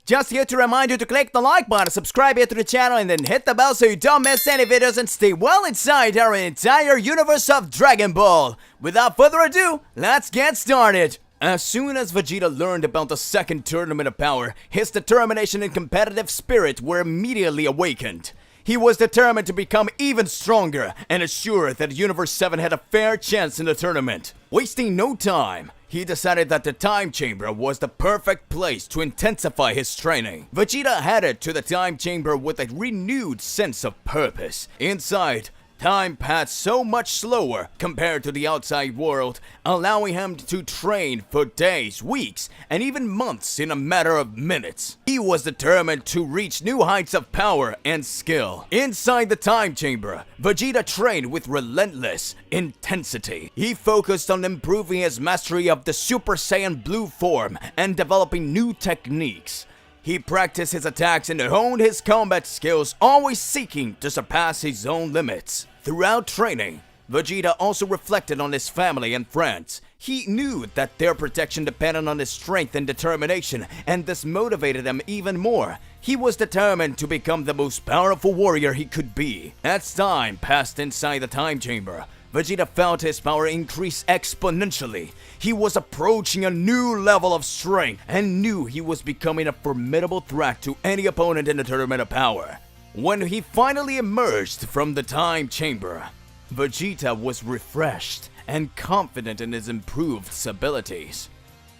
Just here to remind you to click the like button, subscribe here to the channel, and then hit the bell so you don't miss any videos and stay well inside our entire universe of Dragon Ball. Without further ado, let's get started. As soon as Vegeta learned about the second Tournament of Power, his determination and competitive spirit were immediately awakened. He was determined to become even stronger and assured that Universe 7 had a fair chance in the tournament. Wasting no time, he decided that the Time Chamber was the perfect place to intensify his training. Vegeta headed to the Time Chamber with a renewed sense of purpose. Inside, time passed so much slower compared to the outside world, allowing him to train for days, weeks, and even months in a matter of minutes. He was determined to reach new heights of power and skill. Inside the Time Chamber, Vegeta trained with relentless intensity. He focused on improving his mastery of the Super Saiyan Blue form and developing new techniques. He practiced his attacks and honed his combat skills, always seeking to surpass his own limits. Throughout training, Vegeta also reflected on his family and friends. He knew that their protection depended on his strength and determination, and this motivated him even more. He was determined to become the most powerful warrior he could be. As time passed inside the Time Chamber, Vegeta felt his power increase exponentially. He was approaching a new level of strength and knew he was becoming a formidable threat to any opponent in the Tournament of Power. When he finally emerged from the Time Chamber, Vegeta was refreshed and confident in his improved abilities.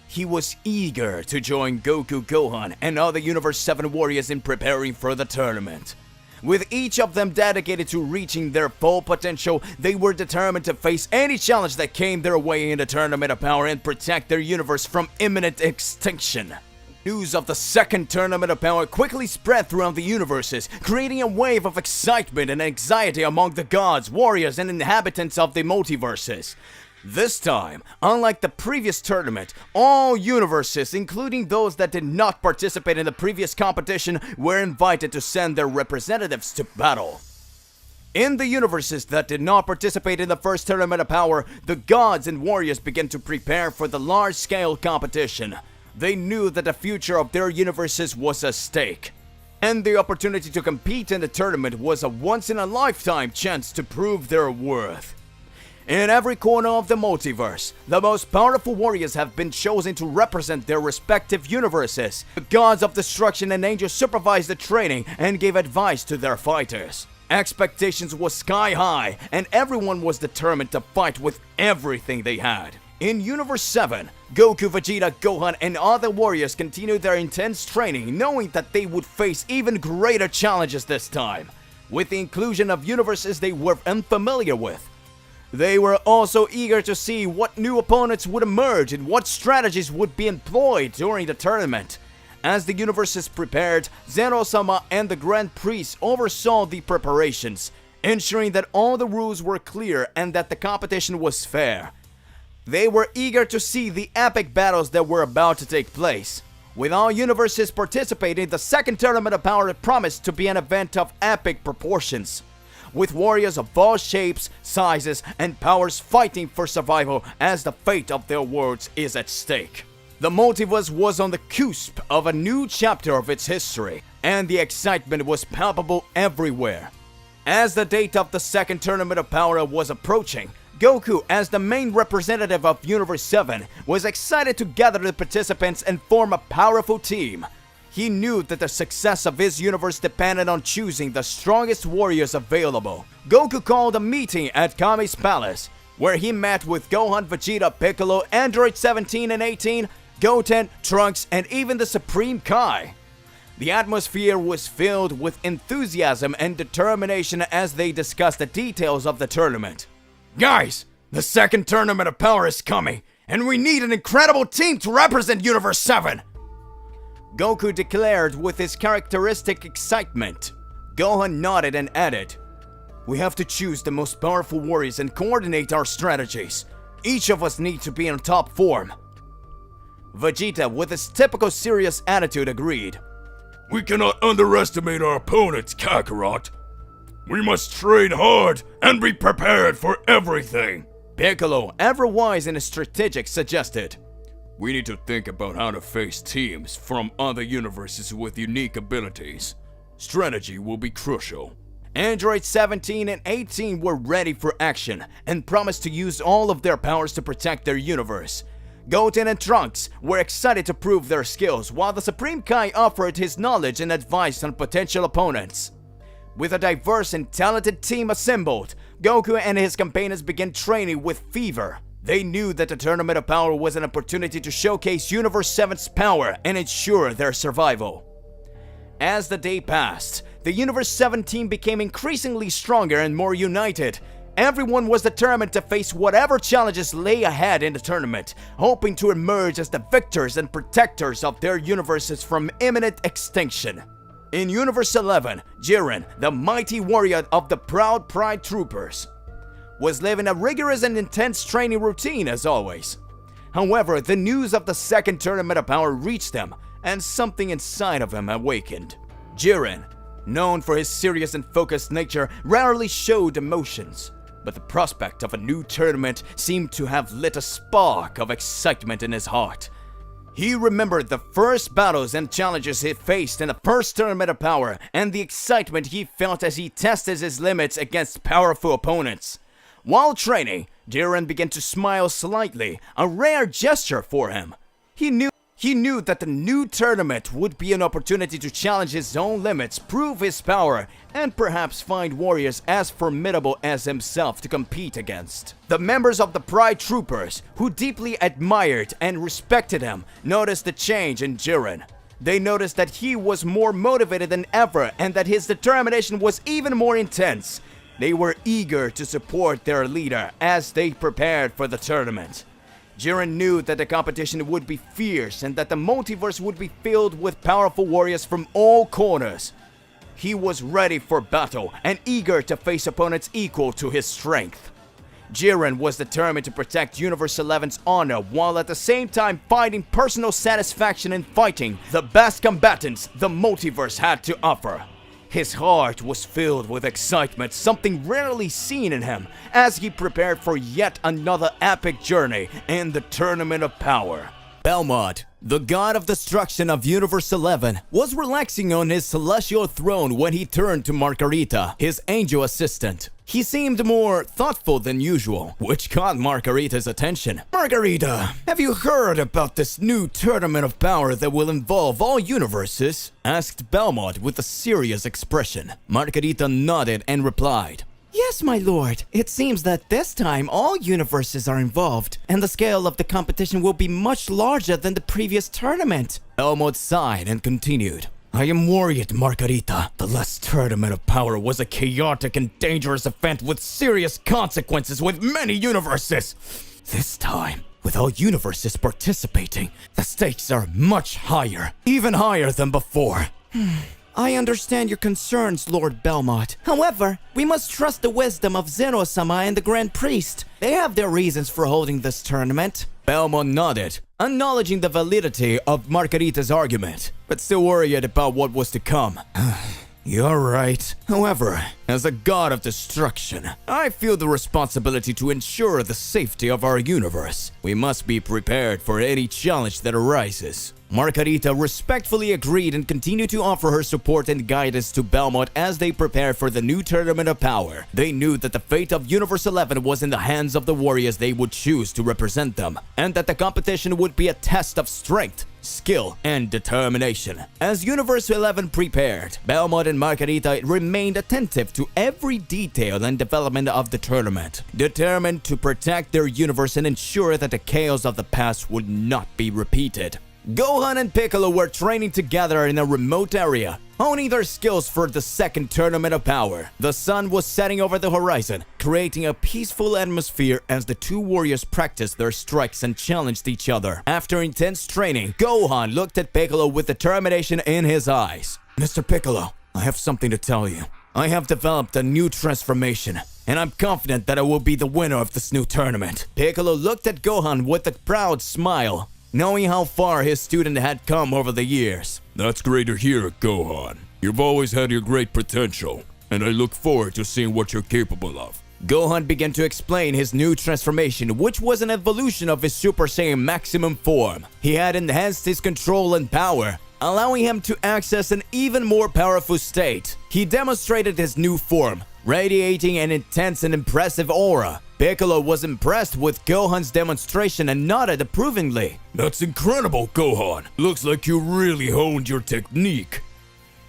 He was eager to join Goku, Gohan, and other Universe 7 warriors in preparing for the tournament. With each of them dedicated to reaching their full potential, they were determined to face any challenge that came their way in the Tournament of Power and protect their universe from imminent extinction. News of the second Tournament of Power quickly spread throughout the universes, creating a wave of excitement and anxiety among the gods, warriors, and inhabitants of the multiverses. This time, unlike the previous tournament, all universes, including those that did not participate in the previous competition, were invited to send their representatives to battle. In the universes that did not participate in the first Tournament of Power, the gods and warriors began to prepare for the large-scale competition. They knew that the future of their universes was at stake, and the opportunity to compete in the tournament was a once-in-a-lifetime chance to prove their worth. In every corner of the multiverse, the most powerful warriors have been chosen to represent their respective universes. The gods of destruction and angels supervised the training and gave advice to their fighters. Expectations were sky high, and everyone was determined to fight with everything they had. In Universe 7, Goku, Vegeta, Gohan, and other warriors continued their intense training, knowing that they would face even greater challenges this time. With the inclusion of universes they were unfamiliar with, they were also eager to see what new opponents would emerge and what strategies would be employed during the tournament. As the universes prepared, Zeno-sama and the Grand Priest oversaw the preparations, ensuring that all the rules were clear and that the competition was fair. They were eager to see the epic battles that were about to take place. With all universes participating, the second Tournament of Power promised to be an event of epic proportions, with warriors of all shapes, sizes, and powers fighting for survival as the fate of their worlds is at stake. The multiverse was on the cusp of a new chapter of its history, and the excitement was palpable everywhere. As the date of the second Tournament of Power was approaching, Goku, as the main representative of Universe 7, was excited to gather the participants and form a powerful team. He knew that the success of his universe depended on choosing the strongest warriors available. Goku called a meeting at Kami's palace, where he met with Gohan, Vegeta, Piccolo, Android 17 and 18, Goten, Trunks, and even the Supreme Kai. The atmosphere was filled with enthusiasm and determination as they discussed the details of the tournament. Guys, the second Tournament of Power is coming, and we need an incredible team to represent Universe 7! Goku declared with his characteristic excitement. Gohan nodded and added, "We have to choose the most powerful warriors and coordinate our strategies. Each of us needs to be in top form." Vegeta, with his typical serious attitude, agreed. "We cannot underestimate our opponents, Kakarot. We must train hard and be prepared for everything." Piccolo, ever wise and strategic, suggested. We need to think about how to face teams from other universes with unique abilities. Strategy will be crucial. Androids 17 and 18 were ready for action and promised to use all of their powers to protect their universe. Goten and Trunks were excited to prove their skills, while the Supreme Kai offered his knowledge and advice on potential opponents. With a diverse and talented team assembled, Goku and his companions began training with fever. They knew that the Tournament of Power was an opportunity to showcase Universe 7's power and ensure their survival. As the day passed, the Universe 7 team became increasingly stronger and more united. Everyone was determined to face whatever challenges lay ahead in the tournament, hoping to emerge as the victors and protectors of their universes from imminent extinction. In Universe 11, Jiren, the mighty warrior of the proud Pride Troopers, was living a rigorous and intense training routine as always. However, the news of the second Tournament of Power reached him, and something inside of him awakened. Jiren, known for his serious and focused nature, rarely showed emotions, but the prospect of a new tournament seemed to have lit a spark of excitement in his heart. He remembered the first battles and challenges he faced in the first Tournament of Power, and the excitement he felt as he tested his limits against powerful opponents. While training, Jiren began to smile slightly, a rare gesture for him. He knew that the new tournament would be an opportunity to challenge his own limits, prove his power, and perhaps find warriors as formidable as himself to compete against. The members of the Pride Troopers, who deeply admired and respected him, noticed the change in Jiren. They noticed that he was more motivated than ever and that his determination was even more intense. They were eager to support their leader as they prepared for the tournament. Jiren knew that the competition would be fierce and that the multiverse would be filled with powerful warriors from all corners. He was ready for battle and eager to face opponents equal to his strength. Jiren was determined to protect Universe 11's honor while at the same time finding personal satisfaction in fighting the best combatants the multiverse had to offer. His heart was filled with excitement, something rarely seen in him, as he prepared for yet another epic journey in the Tournament of Power. Belmont, the god of destruction of Universe 11, was relaxing on his celestial throne when he turned to Margarita, his angel assistant. He seemed more thoughtful than usual, which caught Margarita's attention. "Margarita, have you heard about this new Tournament of Power that will involve all universes?" asked Belmont with a serious expression. Margarita nodded and replied, "Yes, my lord. It seems that this time all universes are involved, and the scale of the competition will be much larger than the previous tournament." Belmont sighed and continued, "I am worried, Margarita. The last Tournament of Power was a chaotic and dangerous event with serious consequences with many universes. This time, with all universes participating, the stakes are much higher, even higher than before." "I understand your concerns, Lord Belmont. However, we must trust the wisdom of Zeno-sama and the Grand Priest. They have their reasons for holding this tournament." Belmont nodded, acknowledging the validity of Margarita's argument, but still worried about what was to come. "You're right. However, as a god of destruction, I feel the responsibility to ensure the safety of our universe. We must be prepared for any challenge that arises." Margarita respectfully agreed and continued to offer her support and guidance to Belmont as they prepared for the new Tournament of Power. They knew that the fate of Universe 11 was in the hands of the warriors they would choose to represent them, and that the competition would be a test of strength, skill, and determination. As Universe 11 prepared, Belmont and Margarita remained attentive to every detail and development of the tournament, determined to protect their universe and ensure that the chaos of the past would not be repeated. Gohan and Piccolo were training together in a remote area, honing their skills for the second Tournament of Power. The sun was setting over the horizon, creating a peaceful atmosphere as the two warriors practiced their strikes and challenged each other. After intense training, Gohan looked at Piccolo with determination in his eyes. "Mr. Piccolo, I have something to tell you. I have developed a new transformation, and I'm confident that I will be the winner of this new tournament." Piccolo looked at Gohan with a proud smile, knowing how far his student had come over the years. That's great to hear, Gohan. You've always had your great potential, and I look forward to seeing what you're capable of. Gohan began to explain his new transformation, which was an evolution of his Super Saiyan maximum form. He had enhanced his control and power, allowing him to access an even more powerful state. He demonstrated his new form, radiating an intense and impressive aura. Piccolo was impressed with Gohan's demonstration and nodded approvingly. That's incredible, Gohan. Looks like you really honed your technique.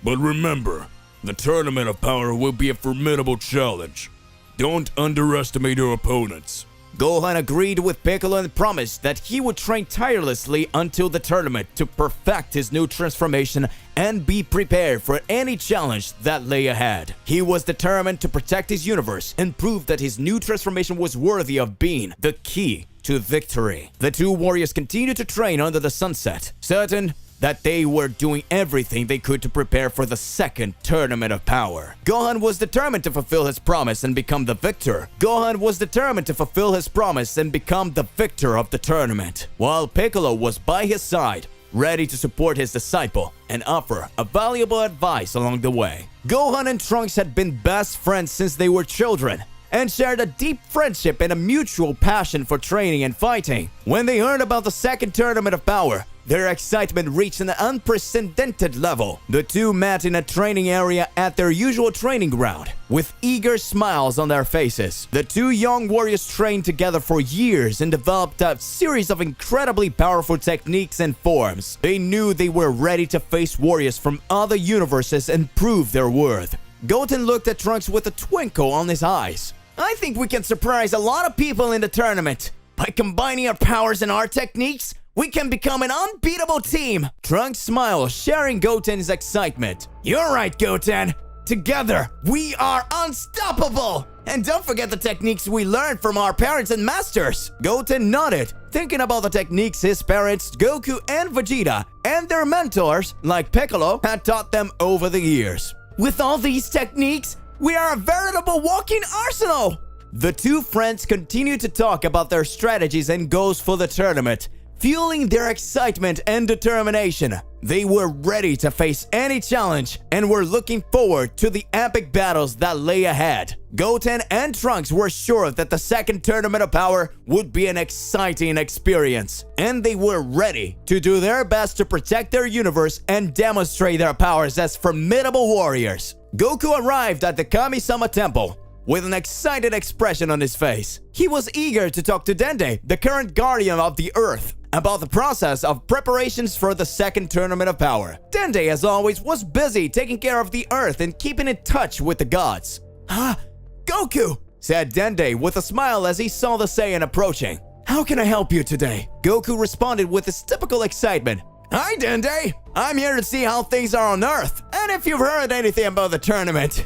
But remember, the Tournament of Power will be a formidable challenge. Don't underestimate your opponents. Gohan agreed with Piccolo and promised that he would train tirelessly until the tournament to perfect his new transformation and be prepared for any challenge that lay ahead. He was determined to protect his universe and prove that his new transformation was worthy of being the key to victory. The two warriors continued to train under the sunset, certain that they were doing everything they could to prepare for the second Tournament of Power. Gohan was determined to fulfill his promise and become the victor. Gohan was determined to fulfill his promise and become the victor of the tournament, while Piccolo was by his side, ready to support his disciple and offer a valuable advice along the way. Gohan and Trunks had been best friends since they were children, and shared a deep friendship and a mutual passion for training and fighting. When they heard about the second Tournament of Power, their excitement reached an unprecedented level. The two met in a training area at their usual training ground, with eager smiles on their faces. The two young warriors trained together for years and developed a series of incredibly powerful techniques and forms. They knew they were ready to face warriors from other universes and prove their worth. Goten looked at Trunks with a twinkle on his eyes. I think we can surprise a lot of people in the tournament. By combining our powers and our techniques, we can become an unbeatable team. Trunks smiled, sharing Goten's excitement. You're right, Goten. Together, we are unstoppable. And don't forget the techniques we learned from our parents and masters. Goten nodded, thinking about the techniques his parents, Goku and Vegeta, and their mentors, like Piccolo, had taught them over the years. With all these techniques, we are a veritable walking arsenal! The two friends continued to talk about their strategies and goals for the tournament, fueling their excitement and determination. They were ready to face any challenge and were looking forward to the epic battles that lay ahead. Goten and Trunks were sure that the second Tournament of Power would be an exciting experience, and they were ready to do their best to protect their universe and demonstrate their powers as formidable warriors. Goku arrived at the Kami-sama Temple with an excited expression on his face. He was eager to talk to Dende, the current guardian of the Earth, about the process of preparations for the second Tournament of Power. Dende, as always, was busy taking care of the Earth and keeping in touch with the gods. Goku, said Dende with a smile as he saw the Saiyan approaching. How can I help you today? Goku responded with his typical excitement. Hi, Dende. I'm here to see how things are on Earth, and if you've heard anything about the tournament.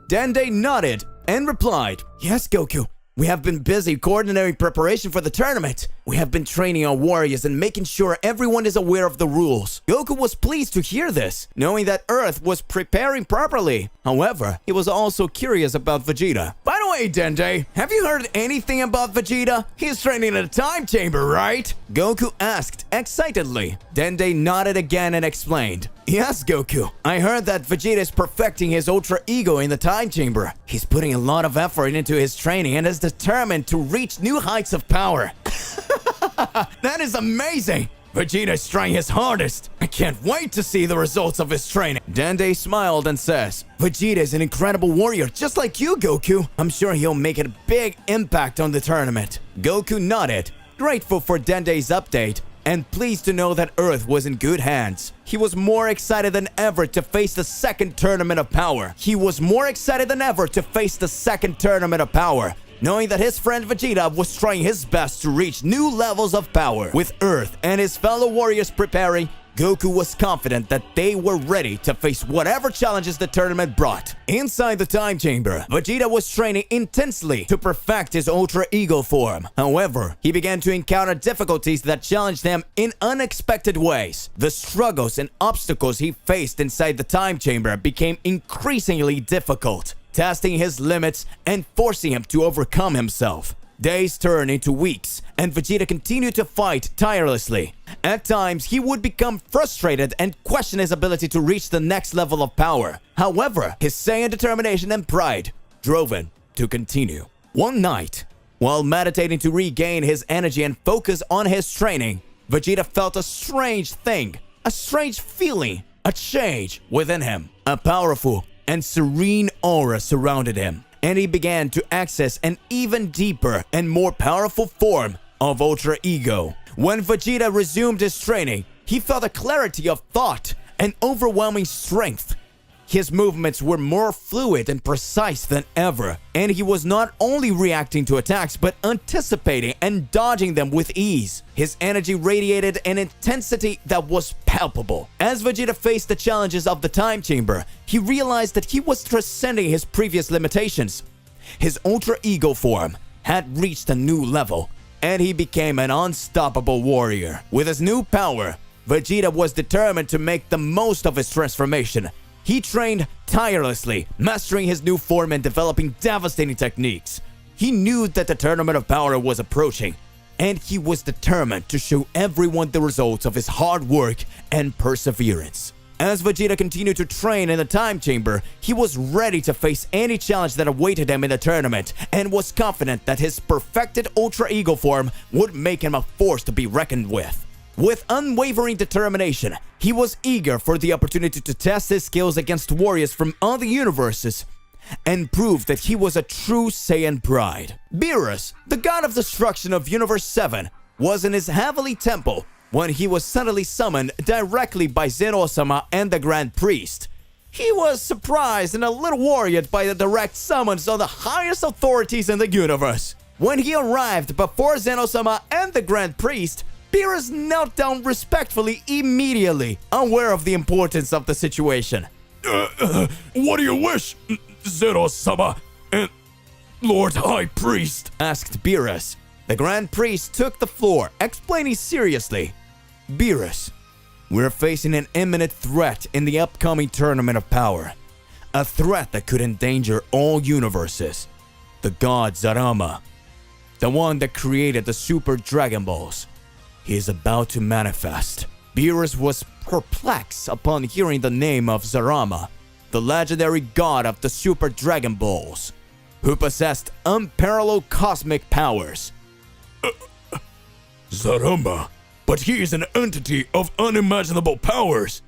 Dende nodded and replied, Yes, Goku. We have been busy coordinating preparation for the tournament. We have been training our warriors and making sure everyone is aware of the rules. Goku was pleased to hear this, knowing that Earth was preparing properly. However, he was also curious about Vegeta. By the way, Dende, have you heard anything about Vegeta? He's training in a time chamber, right? Goku asked excitedly. Dende nodded again and explained. Yes, Goku. I heard that Vegeta is perfecting his ultra ego in the time chamber. He's putting a lot of effort into his training and is determined to reach new heights of power. That is amazing! Vegeta is trying his hardest. I can't wait to see the results of his training. Dende smiled and says, Vegeta is an incredible warrior just like you, Goku. I'm sure he'll make a big impact on the tournament. Goku nodded, grateful for Dende's update and pleased to know that Earth was in good hands. He was more excited than ever to face the second Tournament of Power. Knowing that his friend Vegeta was trying his best to reach new levels of power. With Earth and his fellow warriors preparing, Goku was confident that they were ready to face whatever challenges the tournament brought. Inside the time chamber, Vegeta was training intensely to perfect his Ultra Ego form. However, he began to encounter difficulties that challenged him in unexpected ways. The struggles and obstacles he faced inside the time chamber became increasingly difficult, testing his limits and forcing him to overcome himself. Days turned into weeks, and Vegeta continued to fight tirelessly. At times, he would become frustrated and question his ability to reach the next level of power. However, his Saiyan determination and pride drove him to continue. One night, while meditating to regain his energy and focus on his training, Vegeta felt a strange thing, a strange feeling, a change within him. A powerful and serene aura surrounded him, and he began to access an even deeper and more powerful form of Ultra Ego. When Vegeta resumed his training, he felt a clarity of thought and overwhelming strength. His movements were more fluid and precise than ever, and he was not only reacting to attacks but anticipating and dodging them with ease. His energy radiated an intensity that was palpable. As Vegeta faced the challenges of the time chamber, he realized that he was transcending his previous limitations. His Ultra Ego form had reached a new level, and he became an unstoppable warrior. With his new power, Vegeta was determined to make the most of his transformation. He trained tirelessly, mastering his new form and developing devastating techniques. He knew that the Tournament of Power was approaching, and he was determined to show everyone the results of his hard work and perseverance. As Vegeta continued to train in the time chamber, he was ready to face any challenge that awaited him in the tournament, and was confident that his perfected Ultra Ego form would make him a force to be reckoned with. With unwavering determination, he was eager for the opportunity to test his skills against warriors from other universes and prove that he was a true Saiyan bride. Beerus, the god of destruction of Universe 7, was in his heavenly temple when he was suddenly summoned directly by Zeno-sama and the Grand Priest. He was surprised and a little worried by the direct summons of the highest authorities in the universe. When he arrived before Zeno-sama and the Grand Priest, Beerus knelt down respectfully immediately, aware of the importance of the situation. What do you wish, Zeno-sama and Lord High Priest? Asked Beerus. The Grand Priest took the floor, explaining seriously. Beerus, we're facing an imminent threat in the upcoming Tournament of Power. A threat that could endanger all universes. The god Zarama, the one that created the Super Dragon Balls. He is about to manifest. Beerus was perplexed upon hearing the name of Zarama, the legendary god of the Super Dragon Balls, who possessed unparalleled cosmic powers. Zarama? But he is an entity of unimaginable powers.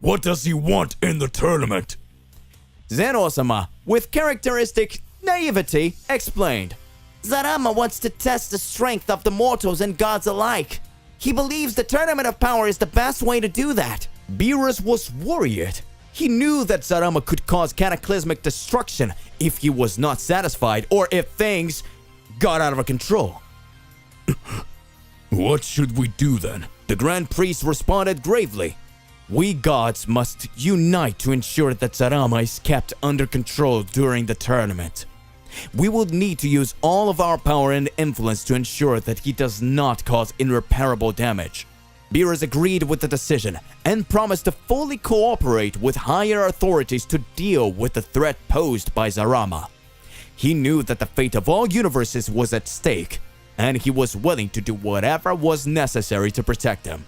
What does he want in the tournament? Zeno-sama, with characteristic naivety, explained. Zarama wants to test the strength of the mortals and gods alike. He believes the Tournament of Power is the best way to do that. Beerus was worried. He knew that Zarama could cause cataclysmic destruction if he was not satisfied or if things got out of control. What should we do then? The Grand Priest responded gravely. We gods must unite to ensure that Zarama is kept under control during the tournament. We will need to use all of our power and influence to ensure that he does not cause irreparable damage. Beerus agreed with the decision and promised to fully cooperate with higher authorities to deal with the threat posed by Zarama. He knew that the fate of all universes was at stake, and he was willing to do whatever was necessary to protect them.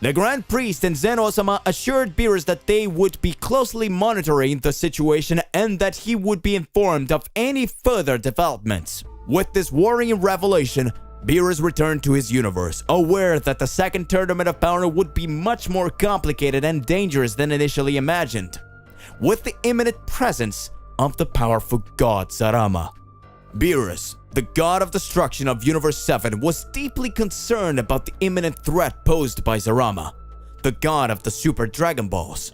The Grand Priest and Zeno-sama assured Beerus that they would be closely monitoring the situation and that he would be informed of any further developments. With this worrying revelation, Beerus returned to his universe, aware that the second Tournament of Power would be much more complicated and dangerous than initially imagined, with the imminent presence of the powerful god Zarama. Beerus, the god of destruction of Universe 7, was deeply concerned about the imminent threat posed by Zarama, the god of the Super Dragon Balls.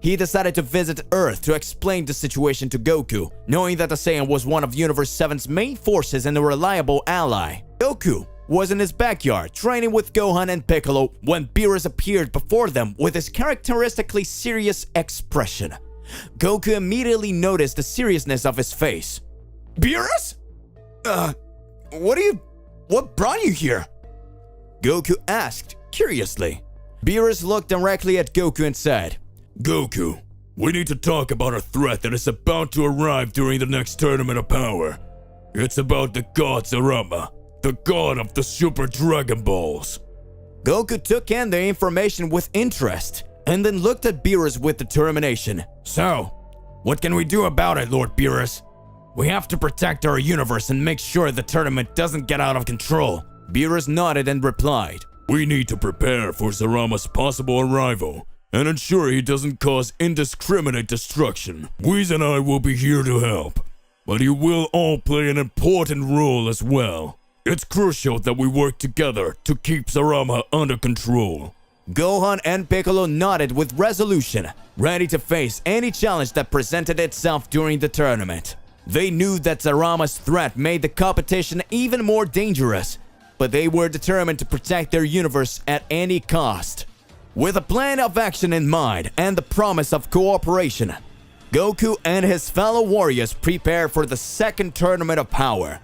He decided to visit Earth to explain the situation to Goku, knowing that the Saiyan was one of Universe 7's main forces and a reliable ally. Goku was in his backyard training with Gohan and Piccolo when Beerus appeared before them with his characteristically serious expression. Goku immediately noticed the seriousness of his face. Beerus? What brought you here? Goku asked, curiously. Beerus looked directly at Goku and said, Goku, we need to talk about a threat that is about to arrive during the next Tournament of Power. It's about the god Zarama, the god of the Super Dragon Balls. Goku took in the information with interest and then looked at Beerus with determination. So, what can we do about it, Lord Beerus? We have to protect our universe and make sure the tournament doesn't get out of control. Beerus nodded and replied, We need to prepare for Zarama's possible arrival and ensure he doesn't cause indiscriminate destruction. Whis and I will be here to help, but you will all play an important role as well. It's crucial that we work together to keep Zarama under control. Gohan and Piccolo nodded with resolution, ready to face any challenge that presented itself during the tournament. They knew that Zarama's threat made the competition even more dangerous, but they were determined to protect their universe at any cost. With a plan of action in mind and the promise of cooperation, Goku and his fellow warriors prepared for the second Tournament of Power,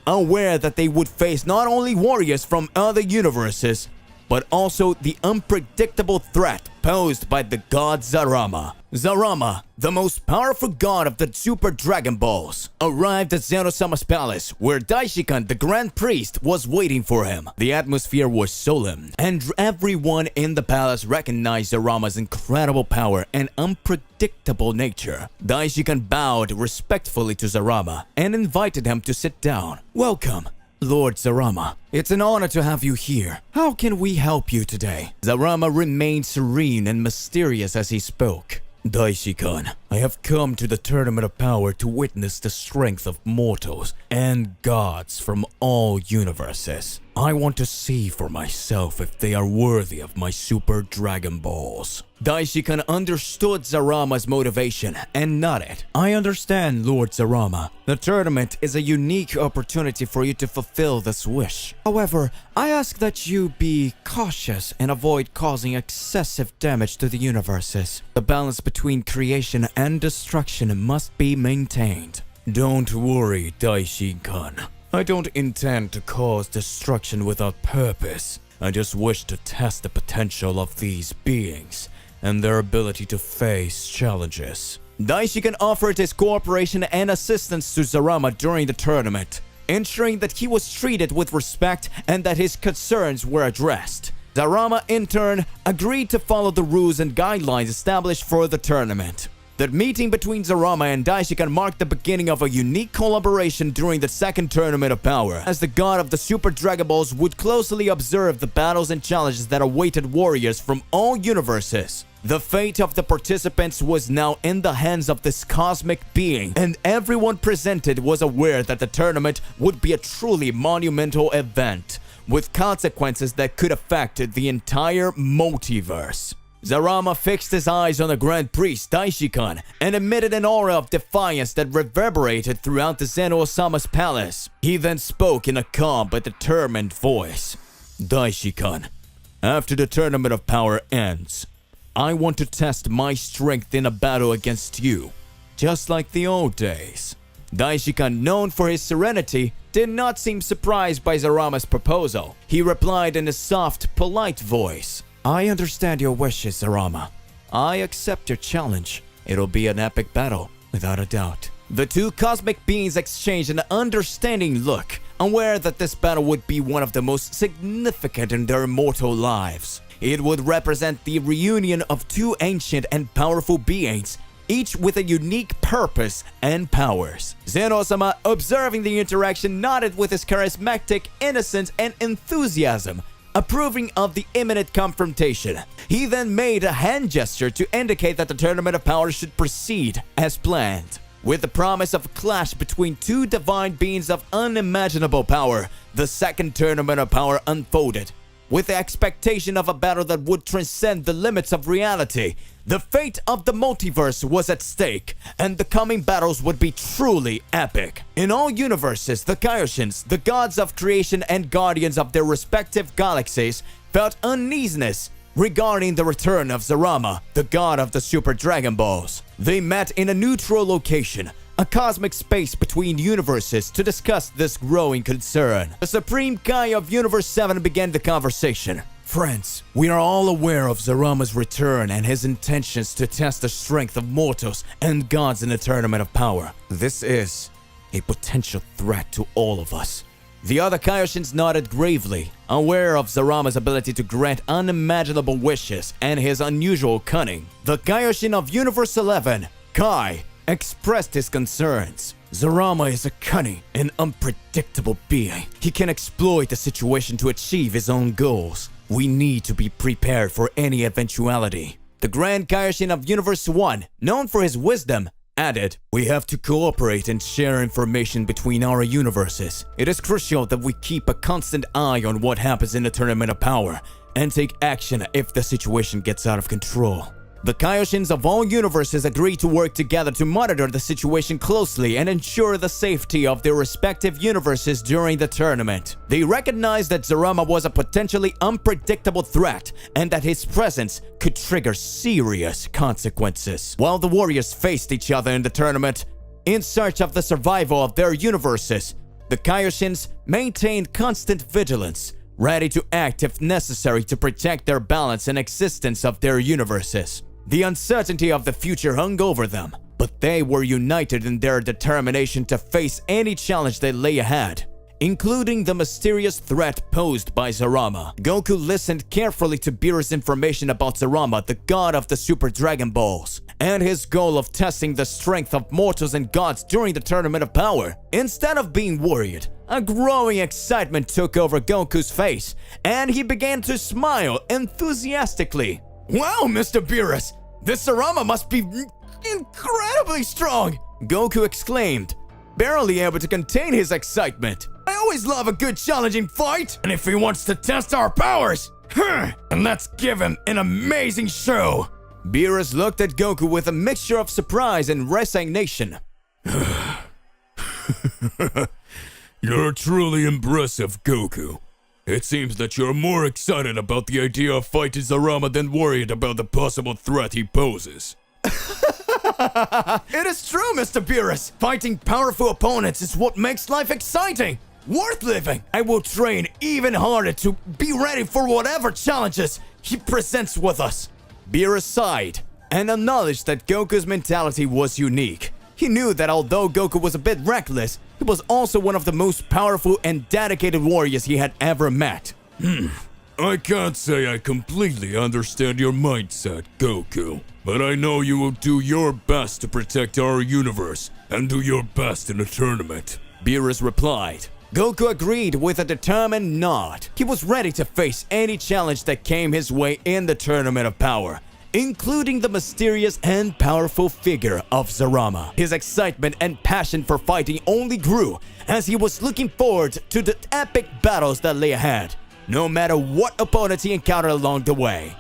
aware that they would face not only warriors from other universes, but also the unpredictable threat posed by the god Zarama. Zarama, the most powerful god of the Super Dragon Balls, arrived at Zeno-sama's palace, where Daishikan, the Grand Priest, was waiting for him. The atmosphere was solemn, and everyone in the palace recognized Zarama's incredible power and unpredictable nature. Daishikan bowed respectfully to Zarama and invited him to sit down. Welcome, Lord Zarama. It's an honor to have you here. How can we help you today? Zarama remained serene and mysterious as he spoke. Daishikan, I have come to the Tournament of Power to witness the strength of mortals and gods from all universes. I want to see for myself if they are worthy of my Super Dragon Balls. Daishikan understood Zarama's motivation and nodded. I understand, Lord Zarama. The tournament is a unique opportunity for you to fulfill this wish. However, I ask that you be cautious and avoid causing excessive damage to the universes. The balance between creation and destruction must be maintained. Don't worry, Daishikan. I don't intend to cause destruction without purpose. I just wish to test the potential of these beings and their ability to face challenges. Daishikan offered his cooperation and assistance to Zarama during the tournament, ensuring that he was treated with respect and that his concerns were addressed. Zarama, in turn, agreed to follow the rules and guidelines established for the tournament. The meeting between Zarama and Daishikan marked the beginning of a unique collaboration during the second Tournament of Power, as the god of the Super Dragon Balls would closely observe the battles and challenges that awaited warriors from all universes. The fate of the participants was now in the hands of this cosmic being, and everyone presented was aware that the tournament would be a truly monumental event, with consequences that could affect the entire multiverse. Zarama fixed his eyes on the Grand Priest Daishikan and emitted an aura of defiance that reverberated throughout the Zeno-sama's palace. He then spoke in a calm but determined voice. Daishikan, after the Tournament of Power ends, I want to test my strength in a battle against you, just like the old days. Daishikan, known for his serenity, did not seem surprised by Zarama's proposal. He replied in a soft, polite voice. I understand your wishes, Zarama. I accept your challenge. It'll be an epic battle, without a doubt. The two cosmic beings exchanged an understanding look, aware that this battle would be one of the most significant in their immortal lives. It would represent the reunion of two ancient and powerful beings, each with a unique purpose and powers. Zeno-sama, observing the interaction, nodded with his charismatic innocence and enthusiasm, approving of the imminent confrontation. He then made a hand gesture to indicate that the Tournament of Power should proceed as planned. With the promise of a clash between two divine beings of unimaginable power, the second Tournament of Power unfolded. With the expectation of a battle that would transcend the limits of reality, the fate of the multiverse was at stake, and the coming battles would be truly epic. In all universes, the Kaioshins, the gods of creation and guardians of their respective galaxies, felt uneasiness regarding the return of Zarama, the god of the Super Dragon Balls. They met in a neutral location, a cosmic space between universes, to discuss this growing concern. The Supreme Kai of Universe 7 began the conversation. Friends, we are all aware of Zarama's return and his intentions to test the strength of mortals and gods in the Tournament of Power. This is a potential threat to all of us. The other Kaioshins nodded gravely, aware of Zarama's ability to grant unimaginable wishes and his unusual cunning. The Kaioshin of Universe 11, Kai, expressed his concerns. Zarama is a cunning and unpredictable being. He can exploit the situation to achieve his own goals. We need to be prepared for any eventuality. The Grand Kaioshin of Universe 1, known for his wisdom, added, "We have to cooperate and share information between our universes. It is crucial that we keep a constant eye on what happens in the Tournament of Power and take action if the situation gets out of control." The Kaioshins of all universes agreed to work together to monitor the situation closely and ensure the safety of their respective universes during the tournament. They recognized that Zarama was a potentially unpredictable threat and that his presence could trigger serious consequences. While the warriors faced each other in the tournament, in search of the survival of their universes, the Kaioshins maintained constant vigilance, ready to act if necessary to protect their balance and existence of their universes. The uncertainty of the future hung over them, but they were united in their determination to face any challenge that lay ahead, including the mysterious threat posed by Zarama. Goku listened carefully to Beerus' information about Zarama, the god of the Super Dragon Balls, and his goal of testing the strength of mortals and gods during the Tournament of Power. Instead of being worried, a growing excitement took over Goku's face, and he began to smile enthusiastically. "Wow, Mr. Beerus! This Zarama must be incredibly strong!" Goku exclaimed, barely able to contain his excitement. "I always love a good challenging fight, and if he wants to test our powers, and let's give him an amazing show!" Beerus looked at Goku with a mixture of surprise and resignation. You're truly impressive, Goku. It seems that you're more excited about the idea of fighting Zarama than worried about the possible threat he poses. It is true, Mr. Beerus. Fighting powerful opponents is what makes life exciting, worth living. I will train even harder to be ready for whatever challenges he presents with us. Beerus sighed and acknowledged that Goku's mentality was unique. He knew that although Goku was a bit reckless, he was also one of the most powerful and dedicated warriors he had ever met. I can't say I completely understand your mindset, Goku, but I know you will do your best to protect our universe and do your best in the tournament. Beerus replied. Goku agreed with a determined nod. He was ready to face any challenge that came his way in the Tournament of Power, including the mysterious and powerful figure of Zarama. His excitement and passion for fighting only grew as he was looking forward to the epic battles that lay ahead, no matter what opponents he encountered along the way.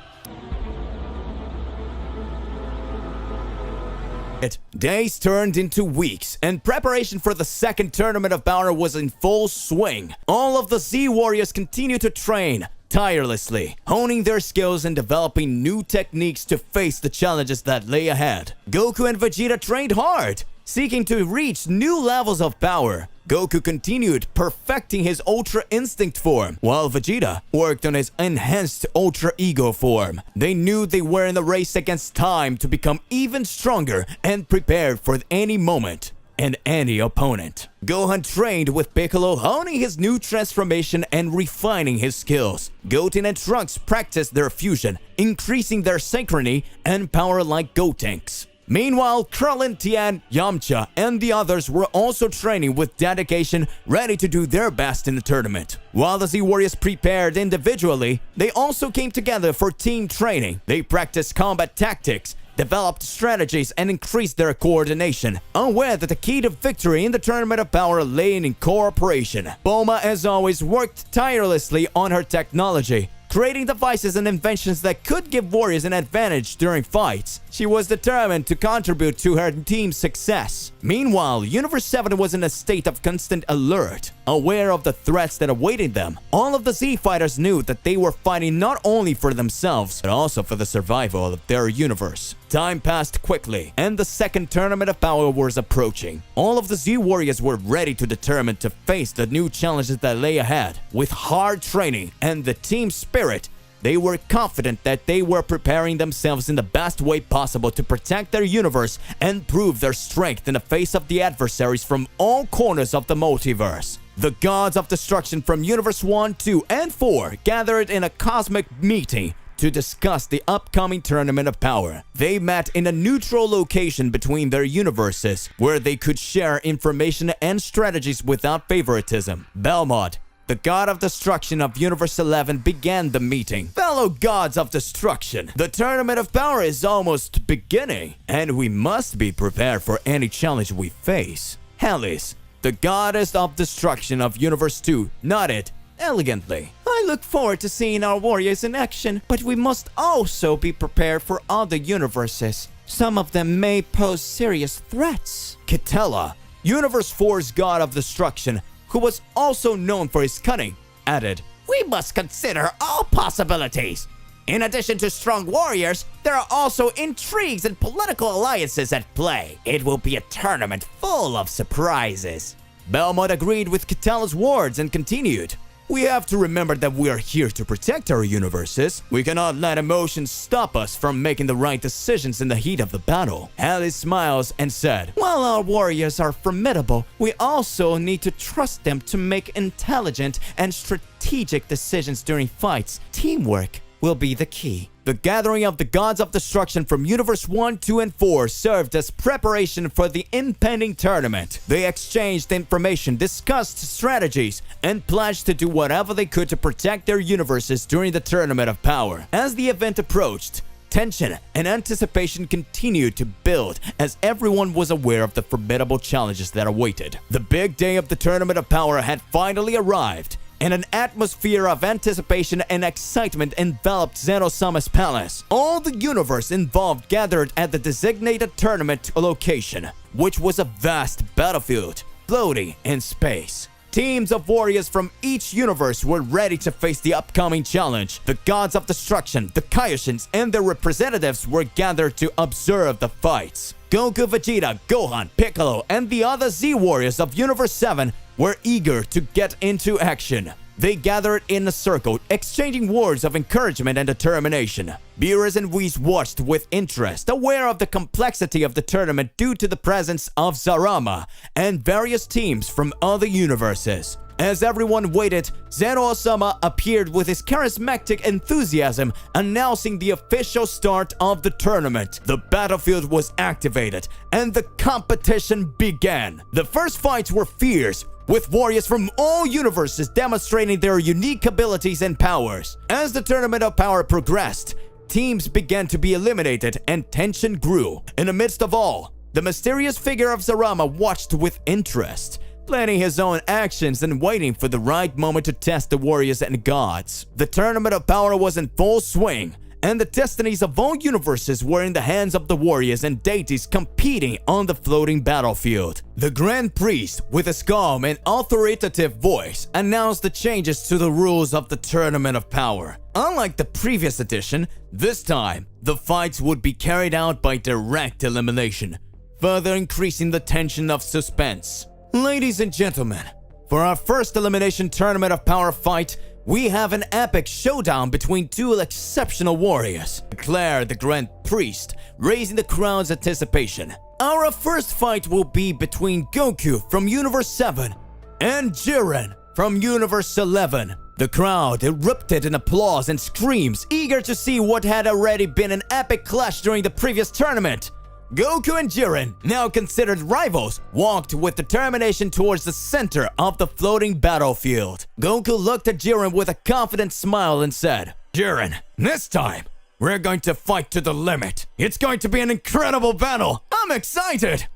Days turned into weeks, and preparation for the second Tournament of Power was in full swing. All of the Z Warriors continued to train tirelessly, honing their skills and developing new techniques to face the challenges that lay ahead. Goku and Vegeta trained hard, seeking to reach new levels of power. Goku continued perfecting his Ultra Instinct form, while Vegeta worked on his enhanced Ultra Ego form. They knew they were in a race against time to become even stronger and prepared for any moment and any opponent. Gohan trained with Piccolo, honing his new transformation and refining his skills. Goten and Trunks practiced their fusion, increasing their synchrony and power like Gotenks. Meanwhile, Krillin, Tien, Yamcha, and the others were also training with dedication, ready to do their best in the tournament. While the Z Warriors prepared individually, they also came together for team training. They practiced combat tactics, developed strategies, and increased their coordination, aware that the key to victory in the Tournament of Power lay in cooperation. Bulma, as always, worked tirelessly on her technology, creating devices and inventions that could give warriors an advantage during fights. She was determined to contribute to her team's success. Meanwhile, Universe 7 was in a state of constant alert, aware of the threats that awaited them. All of the Z fighters knew that they were fighting not only for themselves, but also for the survival of their universe. Time passed quickly, and the second Tournament of Power was approaching. All of the Z Warriors were ready to determine to face the new challenges that lay ahead. With hard training and the team spirit, they were confident that they were preparing themselves in the best way possible to protect their universe and prove their strength in the face of the adversaries from all corners of the multiverse. The gods of destruction from Universe 1, 2, and 4 gathered in a cosmic meeting to discuss the upcoming Tournament of Power. They met in a neutral location between their universes where they could share information and strategies without favoritism. Belmont, the god of destruction of Universe 11, began the meeting. Fellow gods of destruction, the Tournament of Power is almost beginning, and we must be prepared for any challenge we face. Hellis, the goddess of destruction of Universe 2, nodded elegantly. I look forward to seeing our warriors in action, but we must also be prepared for other universes. Some of them may pose serious threats. Kitella, Universe 4's god of destruction, who was also known for his cunning, added, We must consider all possibilities. In addition to strong warriors, there are also intrigues and political alliances at play. It will be a tournament full of surprises. Belmont agreed with Kitella's words and continued, We have to remember that we are here to protect our universes. We cannot let emotions stop us from making the right decisions in the heat of the battle. Alice smiles and said, While our warriors are formidable, we also need to trust them to make intelligent and strategic decisions during fights. Teamwork will be the key. The gathering of the gods of destruction from Universe 1, 2, and 4 served as preparation for the impending tournament. They exchanged information, discussed strategies, and pledged to do whatever they could to protect their universes during the Tournament of Power. As the event approached, tension and anticipation continued to build as everyone was aware of the formidable challenges that awaited. The big day of the Tournament of Power had finally arrived, and an atmosphere of anticipation and excitement enveloped Zeno-sama's palace. All the universe involved gathered at the designated tournament location, which was a vast battlefield floating in space. Teams of warriors from each universe were ready to face the upcoming challenge. The gods of destruction, the Kaioshins, and their representatives were gathered to observe the fights. Goku, Vegeta, Gohan, Piccolo, and the other Z-warriors of Universe 7 were eager to get into action. They gathered in a circle, exchanging words of encouragement and determination. Beerus and Whis watched with interest, aware of the complexity of the tournament due to the presence of Zarama and various teams from other universes. As everyone waited, Zeno-sama appeared with his charismatic enthusiasm, announcing the official start of the tournament. The battlefield was activated, and the competition began. The first fights were fierce, with warriors from all universes demonstrating their unique abilities and powers. As the Tournament of Power progressed, teams began to be eliminated and tension grew. In the midst of all, the mysterious figure of Zarama watched with interest, planning his own actions and waiting for the right moment to test the warriors and gods. The Tournament of Power was in full swing, and the destinies of all universes were in the hands of the warriors and deities competing on the floating battlefield. The Grand Priest, with his calm and authoritative voice, announced the changes to the rules of the Tournament of Power. Unlike the previous edition, this time, the fights would be carried out by direct elimination, further increasing the tension of suspense. Ladies and gentlemen, for our first elimination Tournament of Power fight, we have an epic showdown between two exceptional warriors, declared the Grand Priest, raising the crowd's anticipation. Our first fight will be between Goku from Universe 7 and Jiren from Universe 11. The crowd erupted in applause and screams, eager to see what had already been an epic clash during the previous tournament. Goku and Jiren, now considered rivals, walked with determination towards the center of the floating battlefield. Goku looked at Jiren with a confident smile and said, Jiren, this time, we're going to fight to the limit. It's going to be an incredible battle. I'm excited.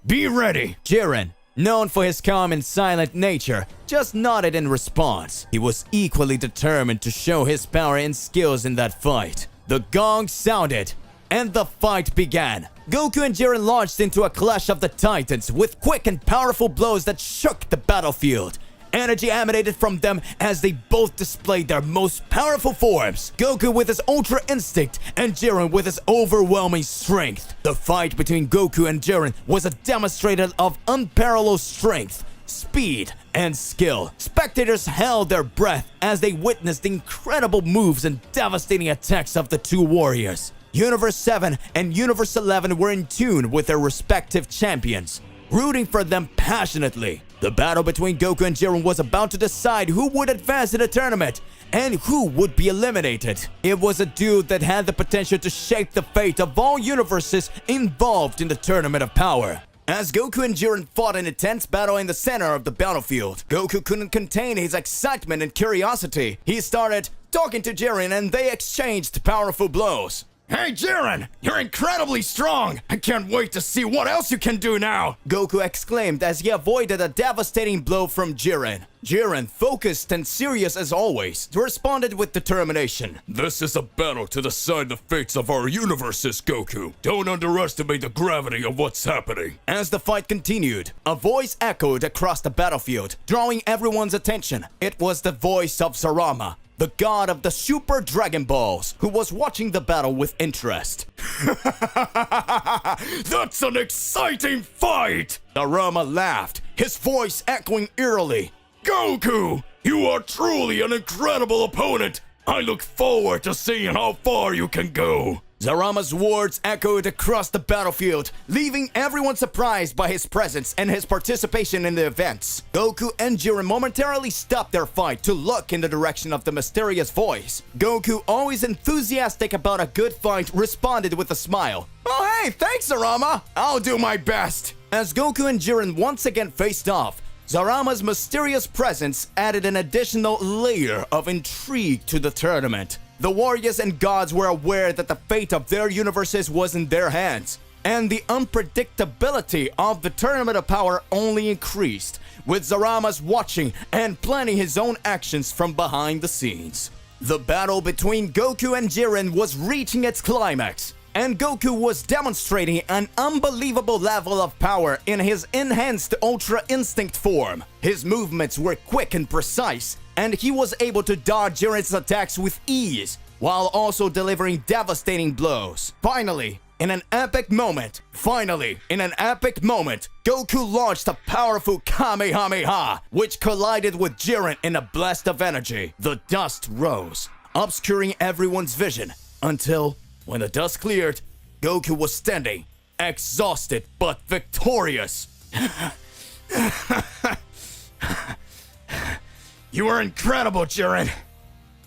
Be ready. Jiren, known for his calm and silent nature, just nodded in response. He was equally determined to show his power and skills in that fight. The gong sounded, and the fight began. Goku and Jiren launched into a clash of the titans with quick and powerful blows that shook the battlefield. Energy emanated from them as they both displayed their most powerful forms. Goku with his Ultra Instinct and Jiren with his overwhelming strength. The fight between Goku and Jiren was a demonstration of unparalleled strength, speed, and skill. Spectators held their breath as they witnessed the incredible moves and devastating attacks of the two warriors. Universe 7 and Universe 11 were in tune with their respective champions, rooting for them passionately. The battle between Goku and Jiren was about to decide who would advance in the tournament, And who would be eliminated? It was a dude that had the potential to shape the fate of all universes involved in the Tournament of Power. As Goku and Jiren fought an intense battle in the center of the battlefield, Goku couldn't contain his excitement and curiosity. He started talking to Jiren and they exchanged powerful blows. Hey Jiren, you're incredibly strong! I can't wait to see what else you can do now! Goku exclaimed as he avoided a devastating blow from Jiren. Jiren, focused and serious as always, responded with determination. This is a battle to decide the fates of our universes, Goku. Don't underestimate the gravity of what's happening. As the fight continued, a voice echoed across the battlefield, drawing everyone's attention. It was the voice of Sarama, the god of the Super Dragon Balls, who was watching the battle with interest. That's an exciting fight! Sarama laughed, his voice echoing eerily. Goku, you are truly an incredible opponent! I look forward to seeing how far you can go! Sarama's words echoed across the battlefield, leaving everyone surprised by his presence and his participation in the events. Goku and Jiren momentarily stopped their fight to look in the direction of the mysterious voice. Goku, always enthusiastic about a good fight, responded with a smile. "Oh hey, thanks Sarama! I'll do my best!" As Goku and Jiren once again faced off, Sarama's mysterious presence added an additional layer of intrigue to the tournament. The warriors and gods were aware that the fate of their universes was in their hands, and the unpredictability of the Tournament of Power only increased, with Sarama's watching and planning his own actions from behind the scenes. The battle between Goku and Jiren was reaching its climax, and Goku was demonstrating an unbelievable level of power in his enhanced Ultra Instinct form. His movements were quick and precise, and he was able to dodge Jiren's attacks with ease, while also delivering devastating blows. Finally, in an epic moment, Goku launched a powerful Kamehameha, which collided with Jiren in a blast of energy. The dust rose, obscuring everyone's vision, until, when the dust cleared, Goku was standing, exhausted but victorious. You are incredible, Jiren!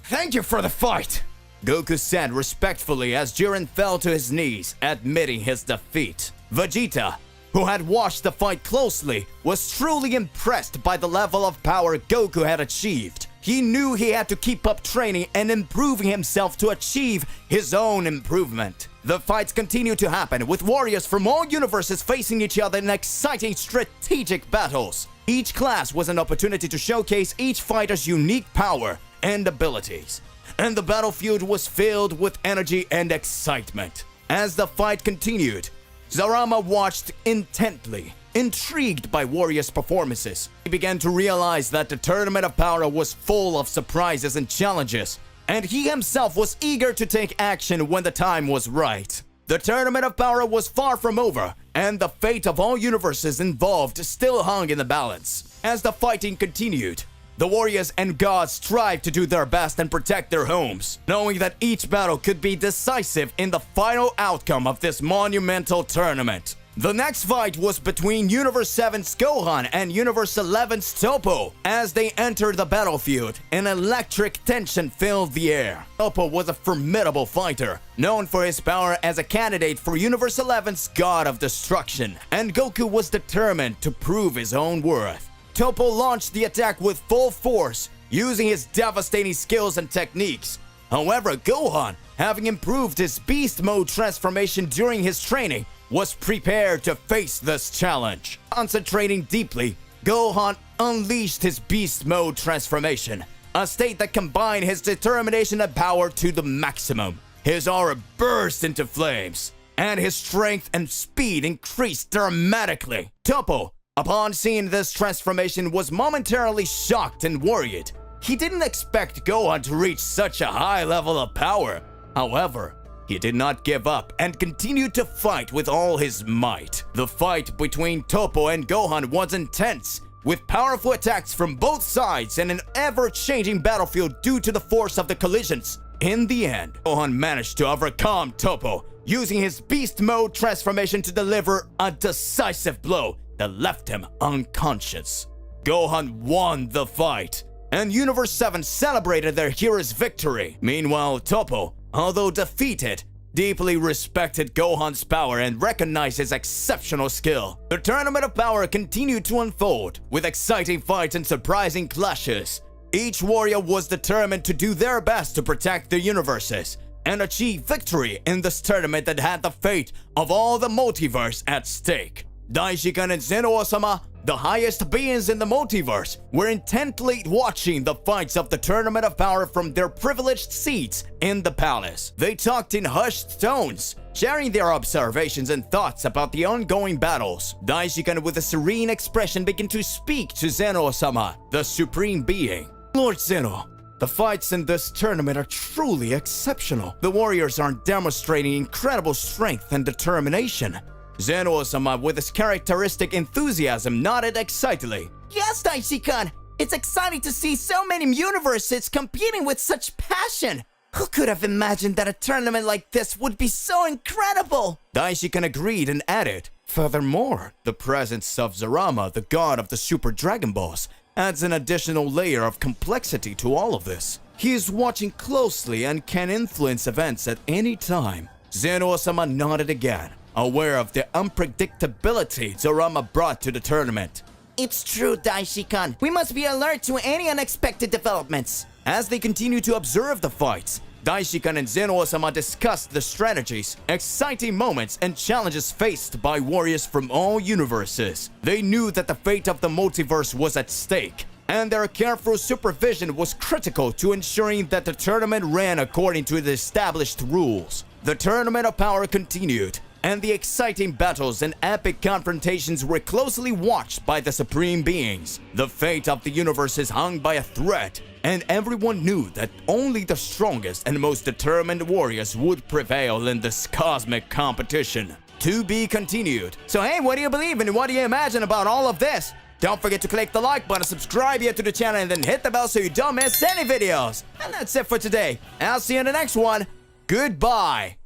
Thank you for the fight! Goku said respectfully as Jiren fell to his knees, admitting his defeat. Vegeta, who had watched the fight closely, was truly impressed by the level of power Goku had achieved. He knew he had to keep up training and improving himself to achieve his own improvement. The fights continued to happen, with warriors from all universes facing each other in exciting strategic battles. Each class was an opportunity to showcase each fighter's unique power and abilities, and the battlefield was filled with energy and excitement. As the fight continued, Sarama watched intently, intrigued by warriors' performances. He began to realize that the Tournament of Power was full of surprises and challenges, and he himself was eager to take action when the time was right. The Tournament of Power was far from over, and the fate of all universes involved still hung in the balance. As the fighting continued, the warriors and gods strived to do their best and protect their homes, knowing that each battle could be decisive in the final outcome of this monumental tournament. The next fight was between Universe 7's Gohan and Universe 11's Toppo. As they entered the battlefield, an electric tension filled the air. Toppo was a formidable fighter, known for his power as a candidate for Universe 11's God of Destruction, and Goku was determined to prove his own worth. Toppo launched the attack with full force, using his devastating skills and techniques. However, Gohan, having improved his beast mode transformation during his training, was prepared to face this challenge. Concentrating deeply, Gohan unleashed his beast mode transformation, a state that combined his determination and power to the maximum. His aura burst into flames, and his strength and speed increased dramatically. Toppo, upon seeing this transformation, was momentarily shocked and worried. He didn't expect Gohan to reach such a high level of power. However, he did not give up and continued to fight with all his might. The fight between Toppo and Gohan was intense, with powerful attacks from both sides and an ever-changing battlefield due to the force of the collisions. In the end, Gohan managed to overcome Toppo, using his beast mode transformation to deliver a decisive blow that left him unconscious. Gohan won the fight, and Universe 7 celebrated their hero's victory. Meanwhile, Toppo, although defeated, deeply respected Gohan's power and recognized his exceptional skill. The Tournament of Power continued to unfold, with exciting fights and surprising clashes. Each warrior was determined to do their best to protect the universes and achieve victory in this tournament that had the fate of all the multiverse at stake. Daishikan and Zeno-sama, the highest beings in the multiverse, were intently watching the fights of the Tournament of Power from their privileged seats in the palace. They talked in hushed tones, sharing their observations and thoughts about the ongoing battles. Daishikan, with a serene expression, began to speak to Zeno-sama, the supreme being. Lord Zeno, the fights in this tournament are truly exceptional. The warriors are demonstrating incredible strength and determination. Zeno-sama, with his characteristic enthusiasm, nodded excitedly. Yes, Daishikan! It's exciting to see so many universes competing with such passion! Who could have imagined that a tournament like this would be so incredible? Daishikan agreed and added, furthermore, the presence of Zarama, the god of the Super Dragon Balls, adds an additional layer of complexity to all of this. He is watching closely and can influence events at any time. Zeno-sama nodded again, aware of the unpredictability Zarama brought to the tournament. It's true, Daishikan. We must be alert to any unexpected developments. As they continued to observe the fights, Daishikan and Zeno-sama discussed the strategies, exciting moments, and challenges faced by warriors from all universes. They knew that the fate of the multiverse was at stake, and their careful supervision was critical to ensuring that the tournament ran according to the established rules. The Tournament of Power continued, and the exciting battles and epic confrontations were closely watched by the Supreme Beings. The fate of the universes hung by a thread, and everyone knew that only the strongest and most determined warriors would prevail in this cosmic competition. To be continued. So hey, what do you believe in? What do you imagine about all of this? Don't forget to click the like button, subscribe here to the channel, and then hit the bell so you don't miss any videos. And that's it for today. I'll see you in the next one. Goodbye.